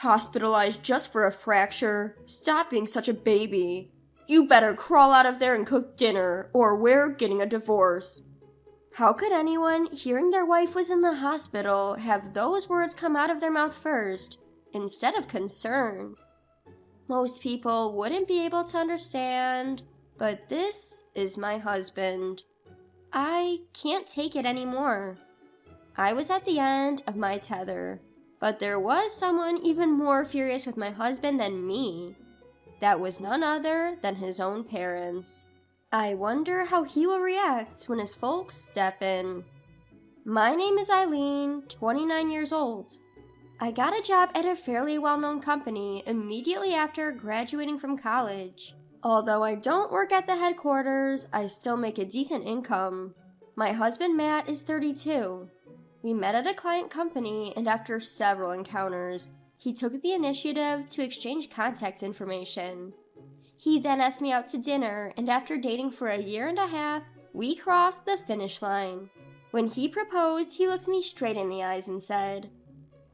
Hospitalized just for a fracture? Stop being such a baby. You better crawl out of there and cook dinner, or we're getting a divorce. How could anyone, hearing their wife was in the hospital, have those words come out of their mouth first, instead of concern? Most people wouldn't be able to understand, but this is my husband. I can't take it anymore. I was at the end of my tether, but there was someone even more furious with my husband than me. That was none other than his own parents. I wonder how he will react when his folks step in. My name is Eileen, 29 years old. I got a job at a fairly well-known company immediately after graduating from college. Although I don't work at the headquarters, I still make a decent income. My husband Matt is 32. We met at a client company, and after several encounters, he took the initiative to exchange contact information. He then asked me out to dinner, and after dating for a year and a half, we crossed the finish line. When he proposed, he looked me straight in the eyes and said,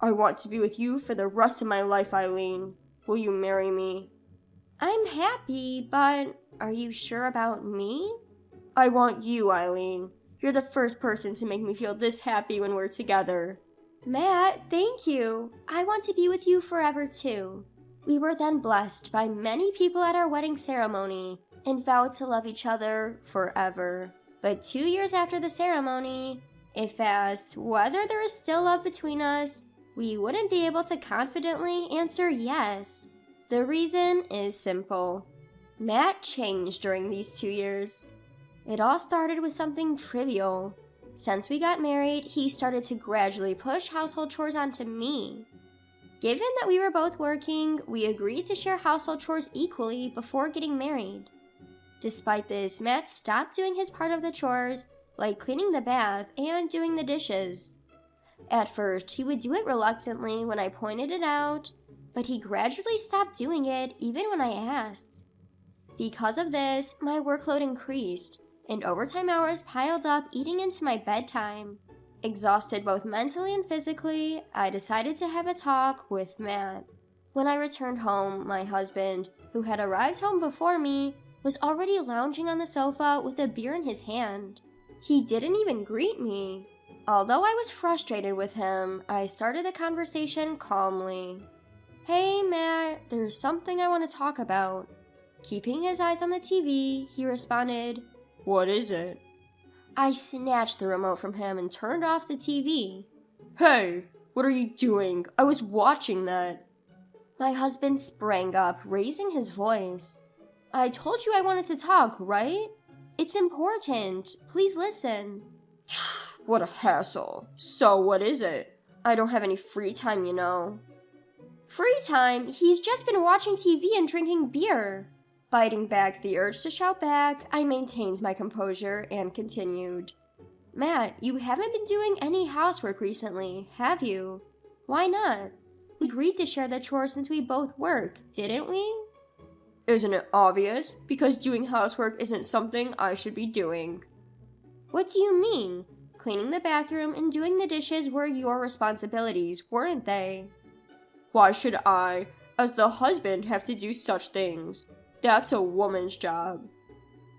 "I want to be with you for the rest of my life, Eileen. Will you marry me?" I'm happy, but are you sure about me? I want you, Eileen. You're the first person to make me feel this happy when we're together. Matt, thank you. I want to be with you forever too. We were then blessed by many people at our wedding ceremony and vowed to love each other forever. But 2 years after the ceremony, if asked whether there is still love between us, we wouldn't be able to confidently answer yes. The reason is simple. Matt changed during these 2 years. It all started with something trivial. Since we got married, he started to gradually push household chores onto me. Given that we were both working, we agreed to share household chores equally before getting married. Despite this, Matt stopped doing his part of the chores, like cleaning the bath and doing the dishes. At first, he would do it reluctantly when I pointed it out, but he gradually stopped doing it even when I asked. Because of this, my workload increased, and overtime hours piled up, eating into my bedtime. Exhausted both mentally and physically, I decided to have a talk with Matt. When I returned home, my husband, who had arrived home before me, was already lounging on the sofa with a beer in his hand. He didn't even greet me. Although I was frustrated with him, I started the conversation calmly. Hey Matt, there's something I want to talk about. Keeping his eyes on the TV, he responded, What is it? I snatched the remote from him and turned off the TV. Hey, what are you doing? I was watching that. My husband sprang up, raising his voice. I told you I wanted to talk, right? It's important. Please listen. What a hassle. So what is it? I don't have any free time, you know. Free time? He's just been watching TV and drinking beer. Biting back the urge to shout back, I maintained my composure and continued. Matt, you haven't been doing any housework recently, have you? Why not? We agreed to share the chores since we both work, didn't we? Isn't it obvious? Because doing housework isn't something I should be doing. What do you mean? Cleaning the bathroom and doing the dishes were your responsibilities, weren't they? Why should I, as the husband, have to do such things? That's a woman's job.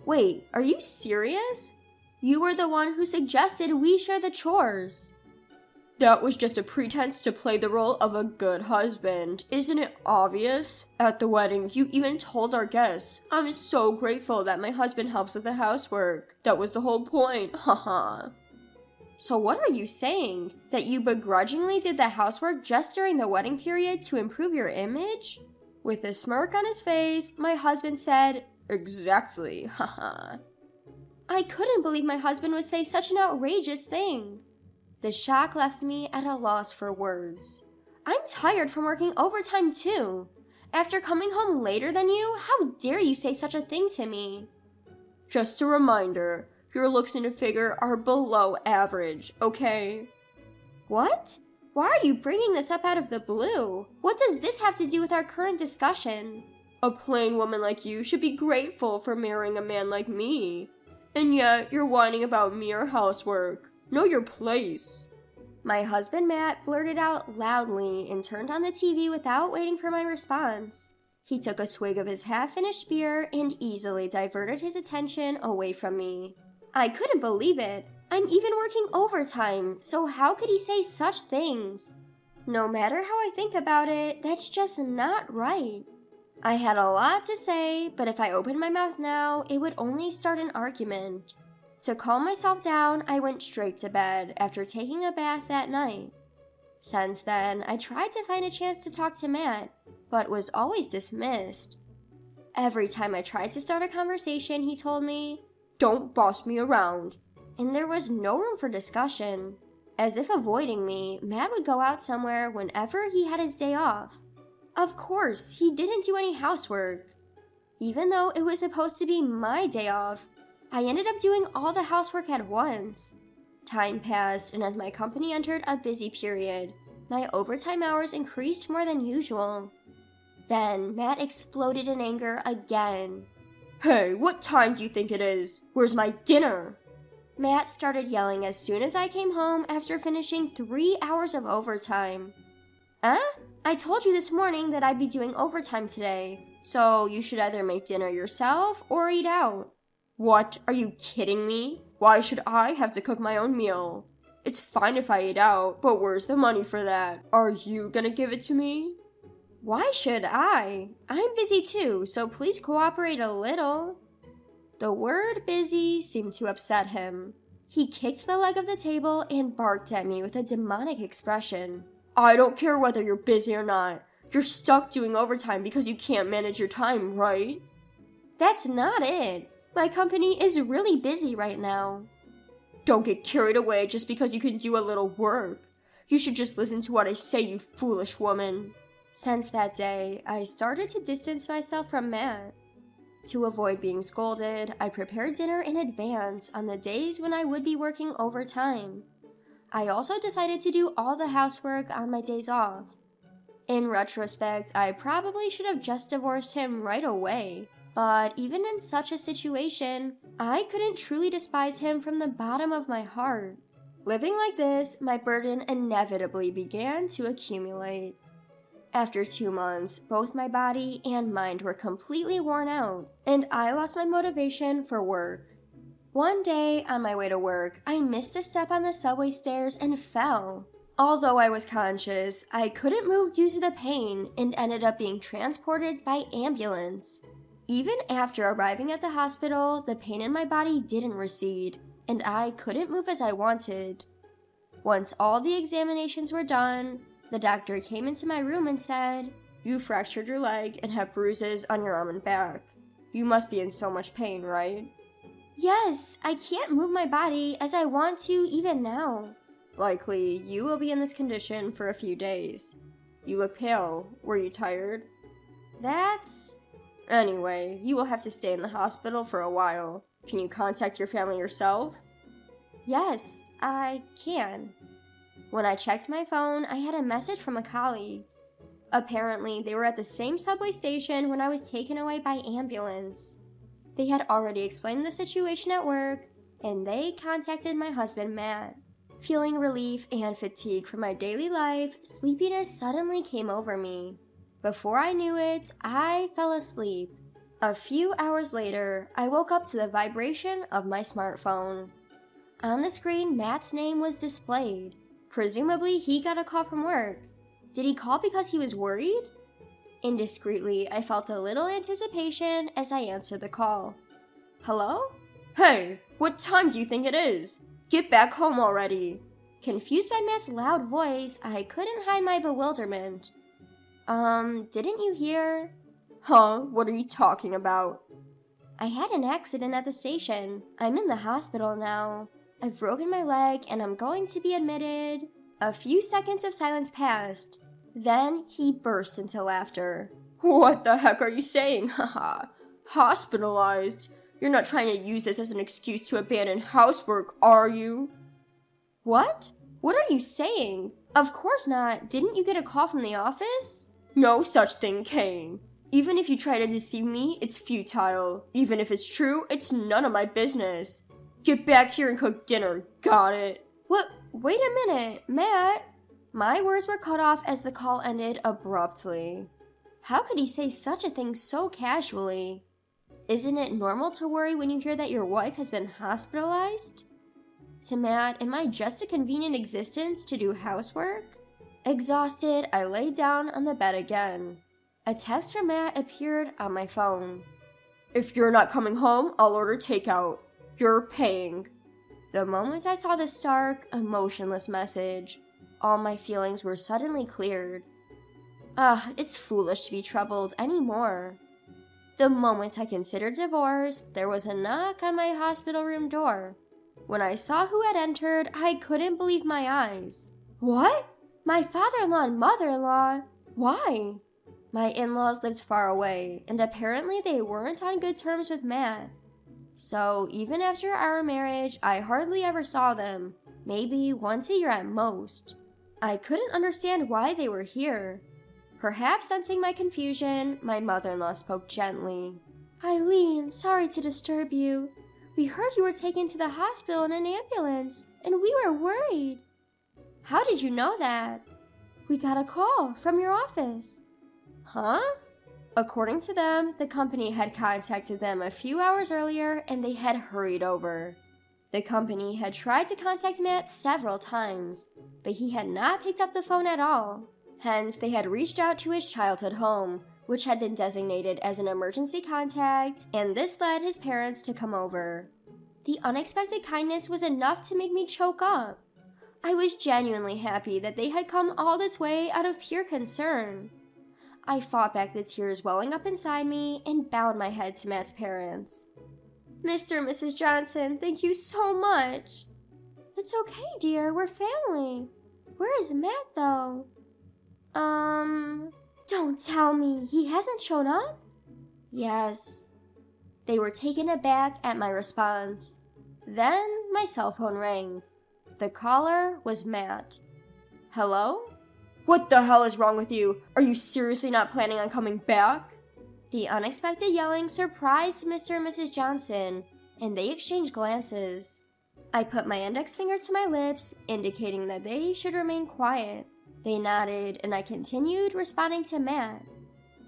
Wait, are you serious? You were the one who suggested we share the chores. That was just a pretense to play the role of a good husband. Isn't it obvious? At the wedding, you even told our guests, I'm so grateful that my husband helps with the housework. That was the whole point, haha. So what are you saying? That you begrudgingly did the housework just during the wedding period to improve your image? With a smirk on his face, my husband said, Exactly, haha. I couldn't believe my husband would say such an outrageous thing. The shock left me at a loss for words. I'm tired from working overtime too. After coming home later than you, how dare you say such a thing to me? Just a reminder, your looks and figure are below average, okay? What? Why are you bringing this up out of the blue? What does this have to do with our current discussion? A plain woman like you should be grateful for marrying a man like me. And yet, you're whining about mere housework. Know your place. My husband Matt blurted out loudly and turned on the TV without waiting for my response. He took a swig of his half-finished beer and easily diverted his attention away from me. I couldn't believe it. I'm even working overtime, so how could he say such things? No matter how I think about it, that's just not right. I had a lot to say, but if I opened my mouth now, it would only start an argument. To calm myself down, I went straight to bed after taking a bath that night. Since then, I tried to find a chance to talk to Matt, but was always dismissed. Every time I tried to start a conversation, he told me, "Don't boss me around." And there was no room for discussion. As if avoiding me, Matt would go out somewhere whenever he had his day off. Of course, he didn't do any housework. Even though it was supposed to be my day off, I ended up doing all the housework at once. Time passed, and as my company entered a busy period, my overtime hours increased more than usual. Then, Matt exploded in anger again. "Hey, what time do you think it is? Where's my dinner?" Matt started yelling as soon as I came home after finishing 3 hours of overtime. I told you this morning that I'd be doing overtime today, so you should either make dinner yourself or eat out. What? Are you kidding me? Why should I have to cook my own meal? It's fine if I eat out, but where's the money for that? Are you gonna give it to me? Why should I? I'm busy too, so please cooperate a little. The word busy seemed to upset him. He kicked the leg of the table and barked at me with a demonic expression. "I don't care whether you're busy or not. You're stuck doing overtime because you can't manage your time, right?" That's not it. My company is really busy right now. Don't get carried away just because you can do a little work. You should just listen to what I say, you foolish woman. Since that day, I started to distance myself from Matt. To avoid being scolded, I prepared dinner in advance on the days when I would be working overtime. I also decided to do all the housework on my days off. In retrospect, I probably should have just divorced him right away. But even in such a situation, I couldn't truly despise him from the bottom of my heart. Living like this, my burden inevitably began to accumulate. After 2 months, both my body and mind were completely worn out, and I lost my motivation for work. One day, on my way to work, I missed a step on the subway stairs and fell. Although I was conscious, I couldn't move due to the pain and ended up being transported by ambulance. Even after arriving at the hospital, the pain in my body didn't recede, and I couldn't move as I wanted. Once all the examinations were done, the doctor came into my room and said, "You fractured your leg and have bruises on your arm and back. You must be in so much pain, right?" Yes, I can't move my body as I want to even now. Likely, you will be in this condition for a few days. You look pale. Were you tired? Anyway, you will have to stay in the hospital for a while. Can you contact your family yourself? Yes, I can. When I checked my phone, I had a message from a colleague. Apparently, they were at the same subway station when I was taken away by ambulance. They had already explained the situation at work, and they contacted my husband, Matt. Feeling relief and fatigue from my daily life, sleepiness suddenly came over me. Before I knew it, I fell asleep. A few hours later, I woke up to the vibration of my smartphone. On the screen, Matt's name was displayed. Presumably, he got a call from work. Did he call because he was worried? Indiscreetly, I felt a little anticipation as I answered the call. Hello? Hey, what time do you think it is? Get back home already. Confused by Matt's loud voice, I couldn't hide my bewilderment. Didn't you hear? Huh? What are you talking about? I had an accident at the station. I'm in the hospital now. I've broken my leg and I'm going to be admitted. A few seconds of silence passed. Then he burst into laughter. What the heck are you saying? Haha. Hospitalized? You're not trying to use this as an excuse to abandon housework, are you? What? What are you saying? Of course not. Didn't you get a call from the office? No such thing came. Even if you try to deceive me, it's futile. Even if it's true, it's none of my business. Get back here and cook dinner, got it? Wait a minute, Matt. My words were cut off as the call ended abruptly. How could he say such a thing so casually? Isn't it normal to worry when you hear that your wife has been hospitalized? To Matt, am I just a convenient existence to do housework? Exhausted, I laid down on the bed again. A text from Matt appeared on my phone. If you're not coming home, I'll order takeout. You're paying. The moment I saw the stark, emotionless message, all my feelings were suddenly cleared. It's foolish to be troubled anymore. The moment I considered divorce, there was a knock on my hospital room door. When I saw who had entered, I couldn't believe my eyes. What? My father-in-law and mother-in-law? Why? My in-laws lived far away, and apparently they weren't on good terms with Matt. So even after our marriage, I hardly ever saw them, maybe once a year at most. I couldn't understand why they were here. Perhaps sensing my confusion, my mother-in-law spoke gently. Eileen, sorry to disturb you. We heard you were taken to the hospital in an ambulance, and we were worried. How did you know that? We got a call from your office. Huh? According to them, the company had contacted them a few hours earlier and they had hurried over. The company had tried to contact Matt several times, but he had not picked up the phone at all. Hence, they had reached out to his childhood home, which had been designated as an emergency contact, and this led his parents to come over. The unexpected kindness was enough to make me choke up. I was genuinely happy that they had come all this way out of pure concern. I fought back the tears welling up inside me and bowed my head to Matt's parents. Mr. and Mrs. Johnson, thank you so much. It's okay, dear, we're family. Where is Matt, though? Don't tell me, he hasn't shown up? Yes. They were taken aback at my response. Then my cell phone rang. The caller was Matt. Hello? What the hell is wrong with you? Are you seriously not planning on coming back? The unexpected yelling surprised Mr. and Mrs. Johnson, and they exchanged glances. I put my index finger to my lips, indicating that they should remain quiet. They nodded, and I continued responding to Matt.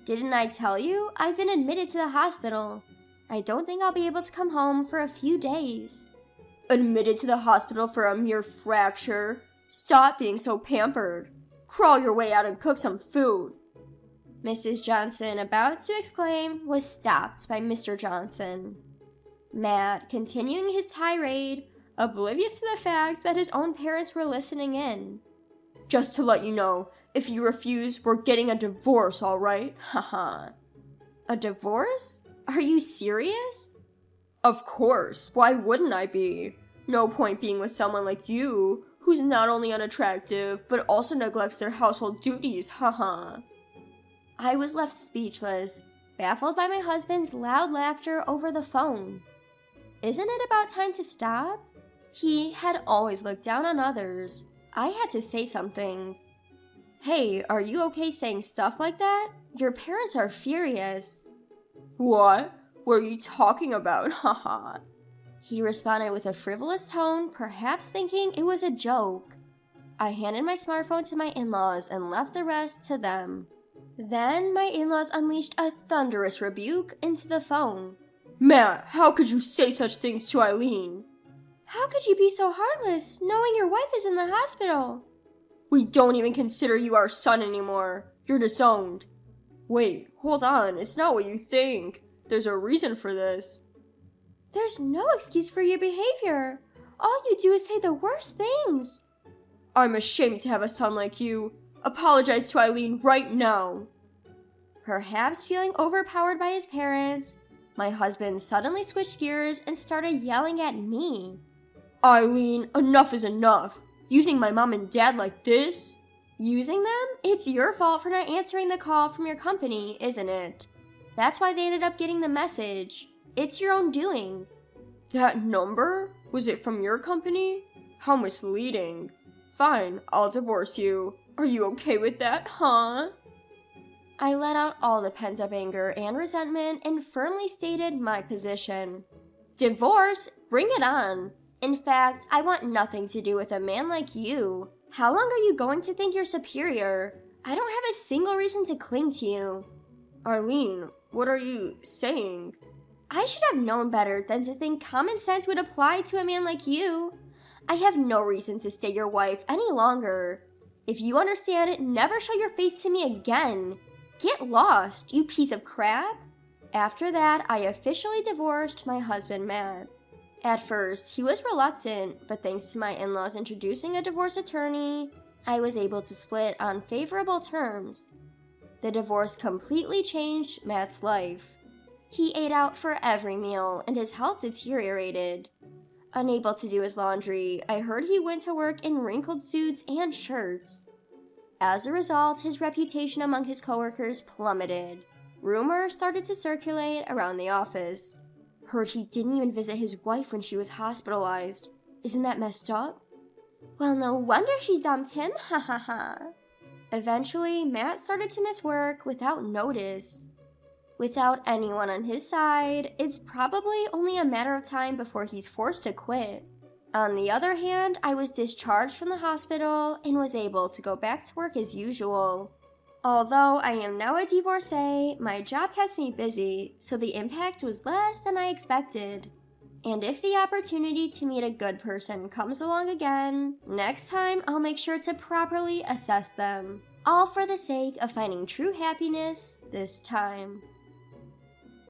Didn't I tell you? I've been admitted to the hospital. I don't think I'll be able to come home for a few days. Admitted to the hospital for a mere fracture? Stop being so pampered. Crawl your way out and cook some food. Mrs. Johnson, about to exclaim, was stopped by Mr. Johnson. Matt, continuing his tirade, oblivious to the fact that his own parents were listening in. Just to let you know, if you refuse, we're getting a divorce, all right? Haha. A divorce? Are you serious? Of course, why wouldn't I be? No point being with someone like you, who's not only unattractive, but also neglects their household duties, haha. I was left speechless, baffled by my husband's loud laughter over the phone. Isn't it about time to stop? He had always looked down on others. I had to say something. Hey, are you okay saying stuff like that? Your parents are furious. What? What are you talking about? Haha. He responded with a frivolous tone, perhaps thinking it was a joke. I handed my smartphone to my in-laws and left the rest to them. Then my in-laws unleashed a thunderous rebuke into the phone. Matt, how could you say such things to Eileen? How could you be so heartless, knowing your wife is in the hospital? We don't even consider you our son anymore. You're disowned. Wait, hold on, it's not what you think. There's a reason for this. There's no excuse for your behavior. All you do is say the worst things. I'm ashamed to have a son like you. Apologize to Eileen right now. Perhaps feeling overpowered by his parents, my husband suddenly switched gears and started yelling at me. Eileen, enough is enough. Using my mom and dad like this? Using them? It's your fault for not answering the call from your company, isn't it? That's why they ended up getting the message. It's your own doing. That number? Was it from your company? How misleading. Fine, I'll divorce you. Are you okay with that, huh? I let out all the pent-up anger and resentment and firmly stated my position. Divorce? Bring it on. In fact, I want nothing to do with a man like you. How long are you going to think you're superior? I don't have a single reason to cling to you. Arlene, what are you saying? I should have known better than to think common sense would apply to a man like you. I have no reason to stay your wife any longer. If you understand it, never show your face to me again. Get lost, you piece of crap. After that, I officially divorced my husband, Matt. At first, he was reluctant, but thanks to my in-laws introducing a divorce attorney, I was able to split on favorable terms. The divorce completely changed Matt's life. He ate out for every meal, and his health deteriorated. Unable to do his laundry, I heard he went to work in wrinkled suits and shirts. As a result, his reputation among his coworkers plummeted. Rumors started to circulate around the office. Heard he didn't even visit his wife when she was hospitalized. Isn't that messed up? Well, no wonder she dumped him, ha ha ha. Eventually, Matt started to miss work without notice. Without anyone on his side, it's probably only a matter of time before he's forced to quit. On the other hand, I was discharged from the hospital and was able to go back to work as usual. Although I am now a divorcee, my job kept me busy, so the impact was less than I expected. And if the opportunity to meet a good person comes along again, next time I'll make sure to properly assess them. All for the sake of finding true happiness this time.